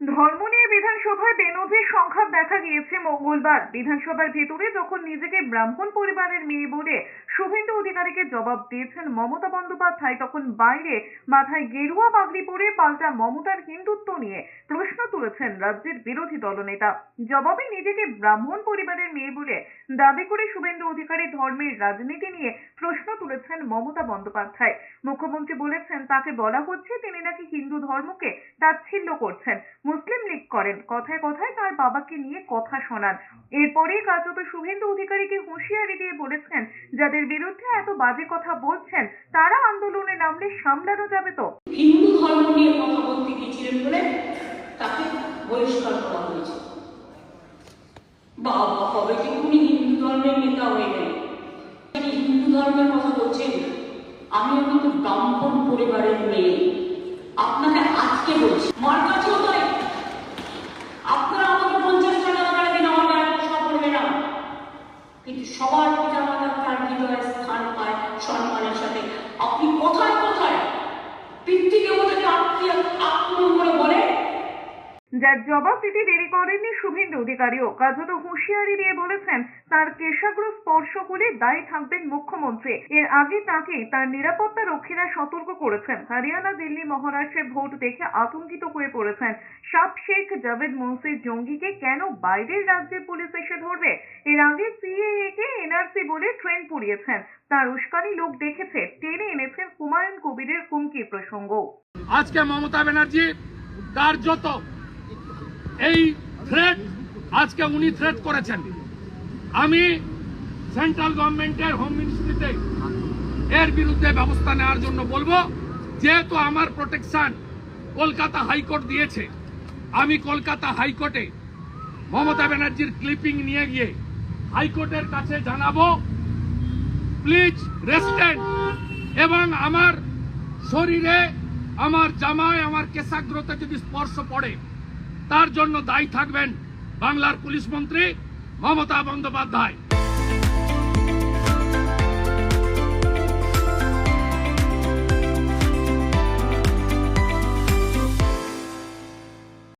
ধর্ম নিয়ে বিধানসভায় বেনজির সংঘাত দেখা গিয়েছে মঙ্গলবার। বিধানসভার ভেতরে যখন নিজেকে ব্রাহ্মণ পরিবারের মেয়ে বলে শুভেন্দু অধিকারীকে জবাব দিয়েছেন মমতা বন্দ্যোপাধ্যায়, তখন বাইরে মাথায় গেরুয়া পাগড়ি পরে পাল্টা মমতার হিন্দুত্ব নিয়ে প্রশ্ন তুলেছেন রাজ্যের বিরোধী দলনেতা। জবাবে নিজেকে ব্রাহ্মণ পরিবারের মেয়ে বলে দাবি করে শুভেন্দু অধিকারী ধর্মের রাজনীতি নিয়ে প্রশ্ন তুলেছেন মমতা বন্দ্যোপাধ্যায়। মুখ্যমন্ত্রী বলেছেন তাকে বলা হচ্ছে তিনি নাকি হিন্দু ধর্মকে তাচ্ছিল্য করছেন, মুসলিম লীগ করেন, কথায় কথায় তার বাবাকে নিয়ে কথা শোনান। এরপরেই কার্যত শুভেন্দু অধিকারীকে হুঁশিয়ারি দিয়ে বলেছেন যাদের বিরুদ্ধে এত বাজে কথা বলছেন তারা আন্দোলনে নামলে সামলানো যাবে তো। হিন্দু ধর্ম নিয়ে কথা বলতে গিয়েছিলেন বলে তাকে বহিষ্কার করা হয়েছে। বাবা হবে কি উনি হিন্দু ধর্মের নেতা হয়ে গেলেন। হিন্দু ধর্মের কথা বলছেন, আমিও কিন্তু ব্রাহ্মণ পরিবারের মেয়ে। আপনাকে আজকে বলছি, মার কাছেও তাই। আপনারা আমাকে 50 টাকা করে দিন, আমার গায়ে প্রশ্ন করবে না, কিন্তু সবার পিতা মাতা তার হৃদয়ে স্থান পায় সম্মানের সাথে। আপনি কোথায় কোথায় পিতৃদেবতাকে আক্রমণ করে বলে। যার জবাব দিতে দেরি করেননি শুভেন্দু অধিকারীও, কার্যত হুঁশিয়ারি দিয়ে বলেছেন তার কেশাগ্র স্পর্শ হলে দায়ী থাকবেন মুখ্যমন্ত্রী। এর আগে তাকেই তার নিরাপত্তা রক্ষীরা সতর্ক করেছেন। হরিয়ানা, দিল্লি, মহারাষ্ট্রে ভোট দেখে আতঙ্কিত হয়ে পড়েছেন। সাব শেখ জাভেদ মুন্সির জঙ্গিকে কেন বাইরের রাজ্যের পুলিশ এসে ধরবে? এর আগে সিএএ কে এনআরসি বলে ট্রেন পুড়িয়েছেন। তার উস্কানি লোক দেখেছে, টেনে এনেছেন হুমায়ুন কবিরের হুমকি প্রসঙ্গ। আজকে মমতা ব্যানার্জি কার্যত এই থ্রেট, আজকে উনি থ্রেট করেছেন। আমি সেন্ট্রাল গভর্নমেন্টের হোম মিনিস্ট্রিতে এর বিরুদ্ধে ব্যবস্থা নেওয়ার জন্য বলবো। যেহেতু আমার প্রোটেকশন কলকাতা হাইকোর্ট দিয়েছে, আমি কলকাতা হাইকোর্টে মমতা ব্যানার্জির ক্লিপিং নিয়ে গিয়ে হাইকোর্টের কাছে জানাবো প্লিজ রেস্টেন্ট, এবং আমার শরীরে, আমার জামায়, আমার কেশাগ্রতে যদি স্পর্শ পড়ে তার জন্য দায়ী থাকবেন বাংলার পুলিশ মন্ত্রী মমতা বন্দ্যোপাধ্যায়।